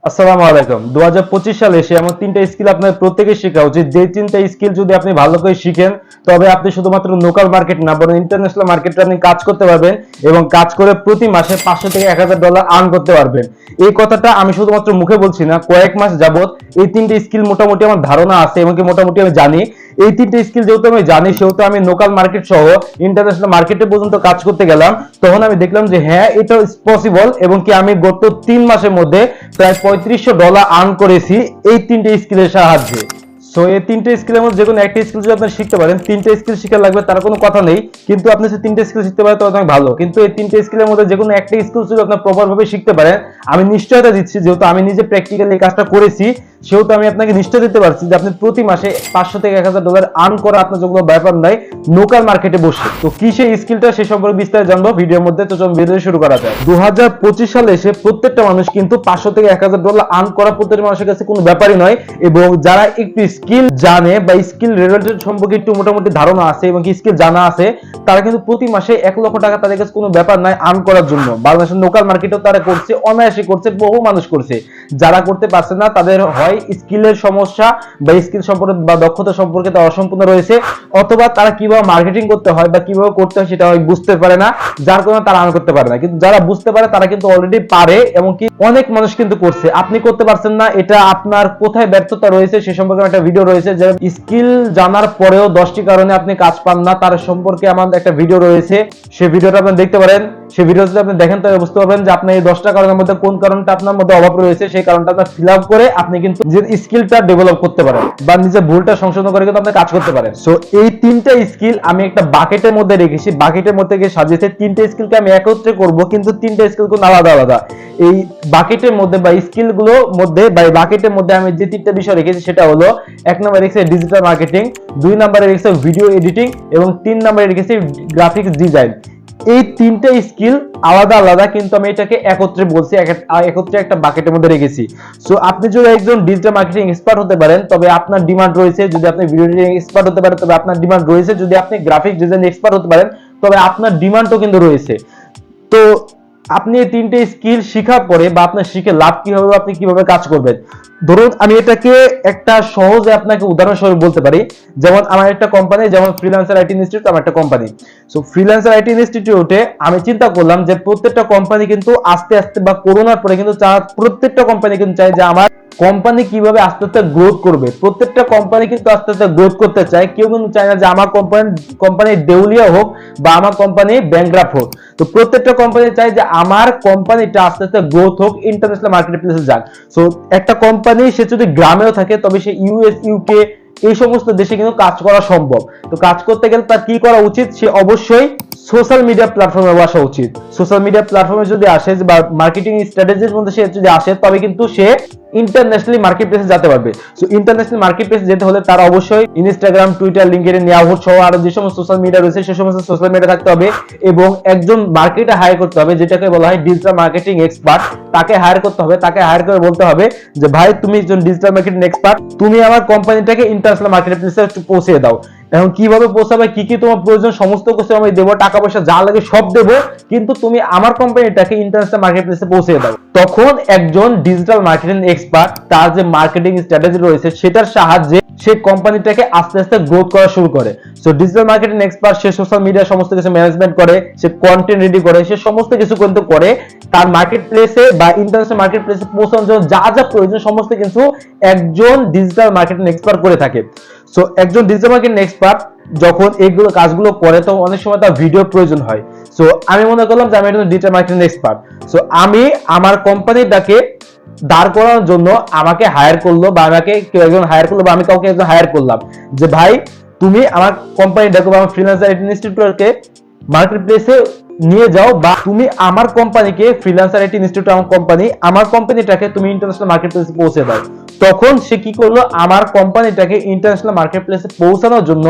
আসসালামু আলাইকুম। 2025 সালে এসে এমন 3টা স্কিল আপনার প্রত্যেকের শেখা উচিত। যে 3টা স্কিল যদি আপনি ভালো করে শিখেন, তবে আপনি শুধুমাত্র লোকাল মার্কেট না বরং ইন্টারন্যাশনাল মার্কেটে আপনি কাজ করতে পারবেন এবং কাজ করে প্রতি মাসে 500 থেকে 1000 ডলার আর্ন করতে পারবেন। এই কথাটা আমি শুধুমাত্র মুখে বলছি না, কয়েক মাস যাবত এই 3টে স্কিল মোটামুটি আমার ধারণা আছে এবং কি মোটামুটি আমি জানি। এই 3টে স্কিল যেহেতু আমি জানি, সেহেতু আমি লোকাল মার্কেট সহ ইন্টারন্যাশনাল মার্কেটে পর্যন্ত কাজ করতে গেলাম। তখন আমি দেখলাম যে হ্যাঁ, এটা পসিবল এবং কি আমি গত 3 মাসের মধ্যে প্রায় 3500 ডলার আর্ন করেছি এই 3টে স্কিলের সাহায্যে। সো এই 3টে স্কিলের মধ্যে যে কোনো একটা স্কিল যদি আপনি শিখতে পারেন, 3টে স্কিল শিখা লাগবে তার কোনো কথা নেই, কিন্তু আপনি যদি 3টে স্কিল শিখতে পারেন তো অনেক ভালো। কিন্তু এই 3টে স্কিলের মধ্যে যে কোনো একটা স্কিল যদি আপনি প্রপার ভাবে শিখতে পারেন, আমি নিশ্চয়তা দিচ্ছি, যেহেতু আমি নিজে প্র্যাকটিক্যালি এই কাজটা করেছি, সেহেতু আমি আপনাকে নিশ্চয় দিতে পারছি যে আপনি প্রতি মাসে 500 থেকে 1000 ডলার আর্ন করা আপনার যেগুলো ব্যাপার নাই লোকাল মার্কেটে বসে। তো কি সেই স্কিলটা, সে সম্পর্কে বিস্তারিত জানবো ভিডিওর মধ্যে। তো চলুন ভিডিও শুরু করা যায়। 2025 সালে এসে প্রত্যেকটা মানুষ কিন্তু 500 থেকে 1000 ডলার আর্ন করা প্রত্যেকটা মানুষের কাছে কোনো ব্যাপারই নয়। এবং যারা একটু স্কিল জানে বা স্কিল রিলেটেড সম্পর্কে একটু মোটামুটি ধারণা আছে এবং কি স্কিল জানা আছে, তারা কিন্তু প্রতি মাসে 1 লক্ষ টাকা তাদের কাছে কোনো ব্যাপার নাই আর্ন করার জন্য। বাংলাদেশের লোকাল মার্কেটেও তারা করছে, অনায়াসে করছে, বহু মানুষ করছে। যারা করতে পারছে না তাদের হয় স্কিলের সমস্যা বা স্কিল সম্পর্কে বা দক্ষতা সম্পর্কে তারা অসম্পূর্ণ রয়েছে, অথবা তারা কিভাবে মার্কেটিং করতে হয় বা কিভাবে করতে হয় সেটা বুঝতে পারে না, যার কারণে তারা আর্ন করতে পারে না। কিন্তু যারা বুঝতে পারে তারা কিন্তু অলরেডি পারে এবং কি অনেক মানুষ কিন্তু করছে। আপনি করতে পারছেন না, এটা আপনার কোথায় ব্যর্থতা রয়েছে সে সম্পর্কে একটা ভিডিও রয়েছে। যে স্কিল জানার পরেও 10টি কারণে আপনি কাজ পান না, তার সম্পর্কে আমার একটা ভিডিও রয়েছে, সেই ভিডিওটা আপনি দেখতে পারেন। সেই ভিডিও যদি আপনি দেখেন তাহলে বুঝতে পারবেন যে আপনার এই 10টা কারণের মধ্যে কোন কারণটা আপনার মধ্যে অভাব রয়েছে, সেই কারণটা আপনার ফিল আপ করে আপনি কিন্তু নিজের স্কিলটা ডেভেলপ করতে পারেন বা নিজের ভুলটা সংশোধন করে কিন্তু আপনি কাজ করতে পারেন। সো এই 3টা স্কিল আমি একটা বাকেটের মধ্যে রেখেছি, বাকেটের মধ্যে গিয়ে সাজিয়েছি। 3টে স্কিলকে আমি একত্রে করব, কিন্তু 3টে স্কিল কিন্তু আলাদা আলাদা। এই বাকেটের মধ্যে বা স্কিল গুলোর মধ্যে বা এই বাকেটের মধ্যে আমি যে 3টা বিষয় রেখেছি সেটা হলো, 1 নম্বরে রেখেছি ডিজিটাল মার্কেটিং, 2 নম্বরে রেখেছি ভিডিও এডিটিং এবং 3 নম্বরে রেখেছি গ্রাফিক্স ডিজাইন। এই 3টা স্কিল আলাদা আলাদা, কিন্তু আমি এটাকে একত্রে বলছি, একত্রে একটা বাকেটের মধ্যে রেখেছি। সো আপনি যদি একজন ডিজিটাল মার্কেটিং এক্সপার্ট হতে পারেন তবে আপনার ডিমান্ড রয়েছে, যদি আপনি ভিডিও এডিটিং এক্সপার্ট হতে পারেন তবে আপনার ডিমান্ড রয়েছে, যদি আপনি গ্রাফিক ডিজাইন এক্সপার্ট হতে পারেন তবে আপনার ডিমান্ডও কিন্তু রয়েছে। তো আপনি এই 3টে স্কিল শেখার পরে বা আপনার শিখে লাভ কি হবে, আপনি কিভাবে কাজ করবেন, ধরুন আমি এটাকে একটা সহজে আপনাকে উদাহরণস্বরূপ বলতে পারি। যেমন আমার একটা কোম্পানি, যেমন ফ্রিল্যান্সার আইটি ইনস্টিটিউট, আমার একটা কোম্পানি। সো ফ্রিল্যান্সার আইটি ইনস্টিটিউটে আমি চিন্তা করলাম যে প্রত্যেকটা কোম্পানি কিন্তু আস্তে আস্তে বা করোনার পরে কিন্তু প্রত্যেকটা কোম্পানি কিন্তু চায় যে আমার কোম্পানি কিভাবে আস্তে আস্তে গ্রোথ করবে। প্রত্যেকটা কোম্পানি কিন্তু আস্তে আস্তে গ্রোথ করতে চায়, কেউ কিন্তু চায় না যে আমার কোম্পানি দেউলিয়া হোক বা আমার কোম্পানি ব্যাংকরাপ্ট হোক। তো প্রত্যেকটা কোম্পানি চায় যে আমার কোম্পানিটা আস্তে আস্তে গ্রোথ হোক, ইন্টারন্যাশনাল মার্কেট প্লেসে যাক। সো একটা কোম্পানি সে যদি গ্রামেও থাকে তবে সে ইউএস, ইউকে এই সমস্ত দেশে কিন্তু কাজ করা সম্ভব। তো কাজ করতে গেলে তার কি করা উচিত, সে অবশ্যই সোশ্যাল মিডিয়া প্ল্যাটফর্মে আসা উচিত। সোশ্যাল মিডিয়া প্ল্যাটফর্মে যদি আসে বা মার্কেটিং স্ট্র্যাটেজির মধ্যে সে যদি আসে, তবে কিন্তু সে ইন্টারন্যাশনালি মার্কেট প্লেসে যেতে পারবে। সো ইন্টারন্যাশনাল মার্কেট প্লেসে যেতে হলে তার অবশ্যই ইনস্টাগ্রাম, টুইটার, লিঙ্কডইন, ইয়াহু সহ আরো যে সমস্ত সোশ্যাল মিডিয়া রয়েছে সে সমস্ত সোশ্যাল মিডিয়া থাকতে হবে এবং একজন মার্কেটে হায়ার করতে হবে, যেটাকে বলা হয় ডিজিটাল মার্কেটিং এক্সপার্ট। তাকে হায়ার করতে হবে, তাকে হায়ার করে বলতে হবে যে ভাই তুমি একজন ডিজিটাল মার্কেটিং এক্সপার্ট, তুমি আমার কোম্পানিটাকে ইন্টারন্যাশনাল মার্কেট প্লেসে পৌঁছে দাও। এখন কিভাবে পৌঁছাবে, কি কি তোমার প্রয়োজন সমস্ত কিছু আমি দেবো, টাকা পয়সা যা লাগে সব দেবো, কিন্তু তুমি আমার কোম্পানিটাকে ইন্টারন্যাশনাল মার্কেট প্লেসে পৌঁছে দাও। তখন একজন ডিজিটাল মার্কেটিং এক্সপার্ট তার যে মার্কেটিং স্ট্র্যাটেজি রয়েছে সেটার সাহায্যে সে কোম্পানিটাকে আস্তে আস্তে গ্রোথ করা শুরু করে। সো ডিজিটাল মার্কেটিং এক্সপার্ট সে সোশ্যাল মিডিয়া সমস্ত কিছু ম্যানেজমেন্ট করে, সে কন্টেন্ট রেডি করে, সে সমস্ত কিছু কিন্তু করে। তার মার্কেট প্লেসে বা ইন্টারন্যাশনাল মার্কেট প্লেসে পৌঁছানোর জন্য যা যা প্রয়োজন সমস্ত কিছু একজন ডিজিটাল মার্কেটিং এক্সপার্ট করে থাকে। সো একজন ডিজিটাল মার্কেটিং এক্সপার্ট যখন এইগুলো কাজগুলো করে তখন অনেক সময় তার ভিডিও প্রয়োজন হয়। সো আমি মনে করলাম যে আমি একজন ডিজিটাল মার্কেটিং এক্সপার্ট। সো আমি আমার কোম্পানিটাকে দাঁড় করানোর জন্য আমাকে হায়ার করলো বা আমাকে কেউ একজন হায়ার করলো বা আমি কাউকে একজন হায়ার করলাম যে ভাই তুমি আমার কোম্পানিটাকে বা আমার ফ্রিল্যান্সার ইনস্টিটিউটকে মার্কেট প্লেসে নিয়ে যাও, বা তুমি আমার কোম্পানিকে ফ্রিল্যান্সার আইটি ইনস্টিটিউট আমার কোম্পানিটাকে তুমি ইন্টারন্যাশনাল মার্কেট প্লেসে পৌঁছে দাও। তখন সে কি করলো, আমার কোম্পানিটাকে ইন্টারন্যাশনাল মার্কেট প্লেসে পৌঁছানোর জন্য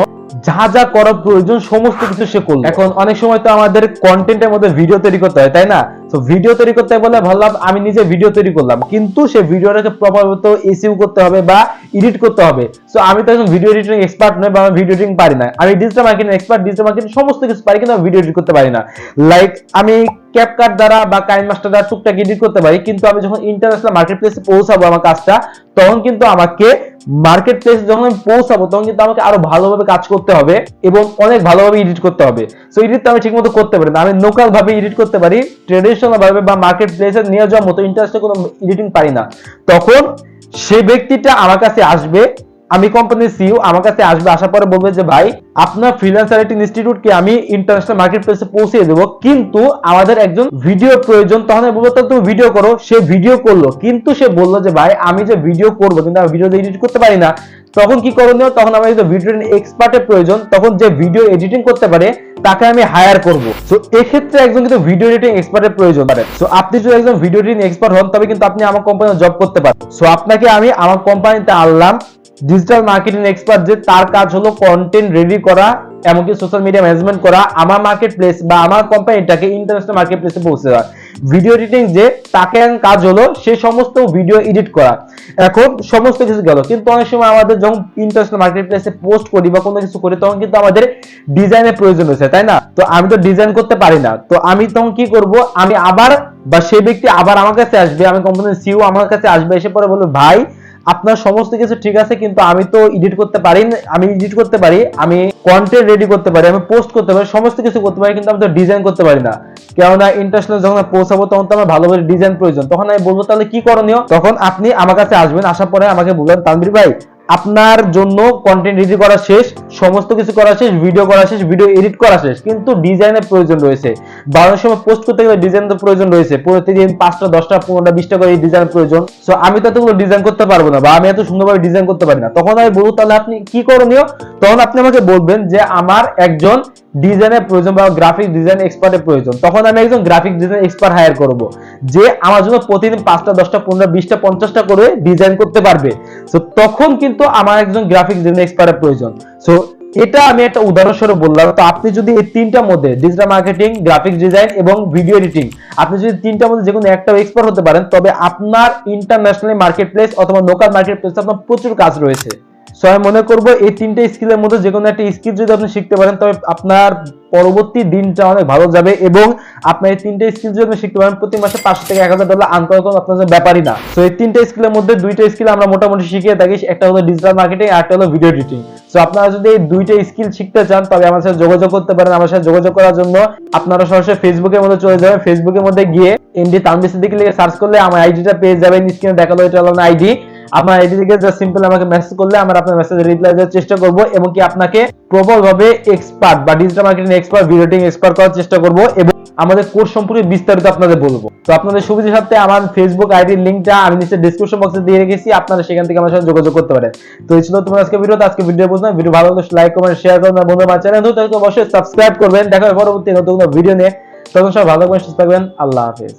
যা যা করা প্রয়োজন সমস্ত কিছু সে করলো। এখন অনেক সময় তো আমাদের কন্টেন্টের মধ্যে ভিডিও তৈরি করতে হয়, তাই না? তো ভিডিও তৈরি করতে বলে ভাবলাম আমি নিজে ভিডিও তৈরি করলাম, কিন্তু সেই ভিডিওটাকে প্রপারত এসইও করতে হবে বা এডিট করতে হবে। সো আমি তো একজন ভিডিও এডিটিং এক্সপার্ট নই বা আমি ভিডিও এডিটিং পারি না। আমি digital marketing expert, digital marketing সমস্ত কিছু পারি, কিন্তু আমি ভিডিও এডিট করতে পারি না। লাইক আমি ক্যাপকাট দ্বারা বা কাইনমাস্টার দ্বারা টুকটাক এডিট করতে পারি, কিন্তু আমি যখন ইন্টারন্যাশনাল মার্কেট প্লেসে পৌঁছাবো আমার কাজটা, তখন কিন্তু আমাকে মার্কেট প্লেস যখন আমি পৌঁছাবো তখন কিন্তু আমাকে আরো ভালোভাবে কাজ করতে হবে এবং অনেক ভালোভাবে এডিট করতে হবে। সো এডিট তো আমি ঠিকমতো করতে পারি না, আমি লোকাল ভাবে এডিট করতে পারি, ট্রেডিশনাল ভাবে বা মার্কেট প্লেসে নিয়ে যাওয়ার মতো ইন্টারন্যাশনাল কোনো এডিটিং পারি না। তখন সেই ব্যক্তিটা আমার কাছে আসবে, আমি কোম্পানির সিইও আমার কাছে আসবে, আসার পরে বলবে যে ভাই আপনার ফ্রিল্যান্সার রেটিং ইনস্টিটিউটকে আমি ইন্টারন্যাশনাল মার্কেট প্লেসে পৌঁছে দেবো, কিন্তু আমাদের একজন ভিডিও প্রয়োজন। তখন আমি বলবো তুমি ভিডিও করো। সে ভিডিও করলো, কিন্তু সে বললো যে ভাই আমি যে ভিডিও করবো কিন্তু আমি ভিডিও এডিট করতে পারি না। তখন কি করণীয়? তখন আমার যদি ভিডিও এক্সপার্টের প্রয়োজন, তখন যে ভিডিও এডিটিং করতে পারে তাকে আমি হায়ার করব। সো এক্ষেত্রে একজন কিন্তু ভিডিও এডিটিং এক্সপার্টের প্রয়োজন পারে। সো আপনি যদি একজন ভিডিও এডিটিং এক্সপার্ট হন তবে কিন্তু আপনি আমার কোম্পানিতে জব করতে পারেন। সো আপনাকে আমি আমার কোম্পানিতে আনলাম ডিজিটাল মার্কেটিং এক্সপার্ট, যে তার কাজ হলো কন্টেন্ট রেডি করা, এমনকি সোশ্যাল মিডিয়া ম্যানেজমেন্ট করা, আমার মার্কেট প্লেস বা আমার কোম্পানিটাকে ইন্টারন্যাশনাল মার্কেট প্লেসে পৌঁছে দেওয়া। ভিডিও এডিটিং যে তাকে কাজ হলো সে সমস্ত ভিডিও এডিট করা। এখন সমস্ত কিছু গেল, কিন্তু অনেক সময় আমাদের যখন ইন্টারন্যাশনাল মার্কেট প্লেসে পোস্ট করি বা কোনো কিছু করি তখন কিন্তু আমাদের ডিজাইনের প্রয়োজন হয়েছে, তাই না? তো আমি তো ডিজাইন করতে পারি না, তো আমি তখন কি করব? আমি আবার বা সেই ব্যক্তি আবার আমার কাছে আসবে, আমি কোম্পানির সিইও আমার কাছে আসবে, এসে পরে বলবে ভাই আপনার সমস্ত কিছু ঠিক আছে, কিন্তু আমি তো এডিট করতে পারি না, আমি এডিট করতে পারি, আমি কন্টেন্ট রেডি করতে পারি, আমি পোস্ট করতে পারি, সমস্ত কিছু করতে পারি, কিন্তু আমি তো ডিজাইন করতে পারি না। কেননা ইন্টারন্যাশনাল যখন পৌঁছাবো তখন তো আমার ভালোভাবে ডিজাইন প্রয়োজন। তখন আমি বলবো তাহলে কি করণীয়? তখন আপনি আমার কাছে আসবেন, আসার পরে আমাকে বলবেন তানভীর ভাই আপনার জন্য কন্টেন্ট রেডি করা শেষ, সমস্ত কিছু করা শেষ, ভিডিও করা শেষ, ভিডিও এডিট করা শেষ, কিন্তু ডিজাইনের প্রয়োজন রয়েছে। বানানোর সময় পোস্ট করতে গেলে ডিজাইনের প্রয়োজন রয়েছে, প্রতিদিন 5টা 10টা 15টা 20টা করে ডিজাইন প্রয়োজন। সো আমি তো এতগুলো ডিজাইন করতে পারবো না বা আমি এত সুন্দরভাবে ডিজাইন করতে পারি না। তখন আমি বলবো তাহলে আপনি কি করণীয়? তখন আপনি আমাকে বলবেন যে আমার একজন ডিজাইনের প্রয়োজন বা গ্রাফিক ডিজাইন এক্সপার্টের প্রয়োজন। তখন আমি একজন গ্রাফিক ডিজাইন এক্সপার্ট হায়ার করব, যে আমার জন্য প্রতিদিন 5টা 10টা 15টা 20টা 50টা করে ডিজাইন করতে পারবে। সো তখন কিন্তু আমার একজন গ্রাফিক ডিজাইন এক্সপার্টের প্রয়োজন। সো এটা আমি একটা উদাহরণস্বরূপ বললাম। তো আপনি যদি এই তিনটার মধ্যে ডিজিটাল মার্কেটিং, গ্রাফিক ডিজাইন এবং ভিডিও এডিটিং, আপনি যদি তিনটার মধ্যে যে কোনো একটা এক্সপার্ট হতে পারেন, তবে আপনার ইন্টারন্যাশনাল মার্কেট প্লেস অথবা লোকাল মার্কেট প্লেস আপনার প্রচুর কাজ রয়েছে। সো আমি মনে করবো এই তিনটে স্কিলের মধ্যে যে কোনো একটা স্কিল যদি আপনি শিখতে পারেন তবে আপনার পরবর্তী দিনটা অনেক ভালো যাবে, এবং আপনার এই তিনটে স্কিল যদি আপনি শিখতে পারেন প্রতি মাসে $500 থেকে $1000 আর্ন করা কোনো আপনার ব্যাপারই না। সো এই তিনটে স্কিলের মধ্যে দুইটা স্কিল আমরা মোটামুটি শিখিয়ে থাকি, একটা হলো ডিজিটাল মার্কেটিং আর একটা হলো ভিডিও এডিটিং। সো আপনারা যদি এই দুইটা স্কিল শিখতে চান তবে আমার সাথে যোগাযোগ করতে পারেন। আমার সাথে যোগাযোগ করার জন্য আপনারা সরাসরি ফেসবুকের মধ্যে চলে যাবেন, ফেসবুকের মধ্যে গিয়ে এমডি তানভীর সিদ্দিকী লিখে সার্চ করলে আমার আইডিটা পেয়ে যাবেন। স্ক্রিনে দেখালো এটা হলো আইডি। আপনার আইডি থেকে জাস্ট সিম্পল আমাকে মেসেজ করলে আমরা আপনার মেসেজে রিপ্লাই দেওয়ার চেষ্টা করব, এবং কি আপনাকে প্রপারভাবে এক্সপার্ট বা digital marketing expert, video editing expert করার চেষ্টা করব, এবং আমাদের কোর্স সম্পর্কে বিস্তারিত আপনাদের বলবো। তো আপনাদের সুবিধার সাথে আমার ফেসবুক আইডির লিংকটা আমি নিচে ডেসক্রিপশন বক্সে দিয়ে রেখেছি, আপনারা সেখান থেকে আমার সাথে যোগাযোগ করতে পারেন। তো এই ছিল তোমার আজকে ভিডিও। আজকে ভিডিও বুঝলাম, ভিডিও ভালো লাগলে লাইক কমেন্ট শেয়ার করবেন, আর বন্ধুরা আমার চ্যানেল তো অবশ্যই সাবস্ক্রাইব করবেন। দেখা হবে পরবর্তী নতুন ভিডিও নিয়ে। তখন সব ভালো থাকবেন, সুস্থ থাকবেন। আল্লাহ হাফেজ।